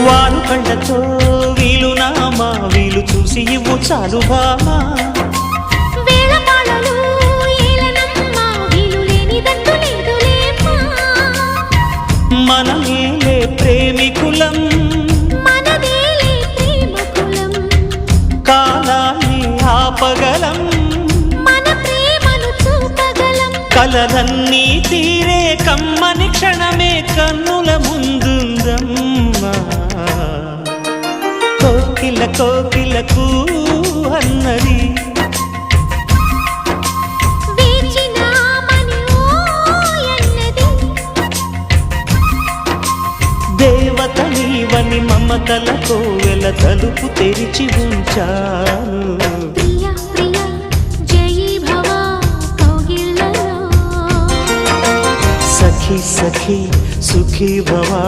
వారు కళ్ళతో వీలు నామా వీలు చూసి ఇవ్వు చాలు బామా మనమేలే ప్రేమికులం కాలాన్ని ఆపగలం కలలన్నీ తీరే కమ్మని క్షణమే కన్నుల ముందుందమ్మా కోకిల కోకిలకు అన్నది దేవత నీవని మమతల కోవెల తలుపు తెరిచి ఉంచాను సఖీ సఖీ సుఖీ భవా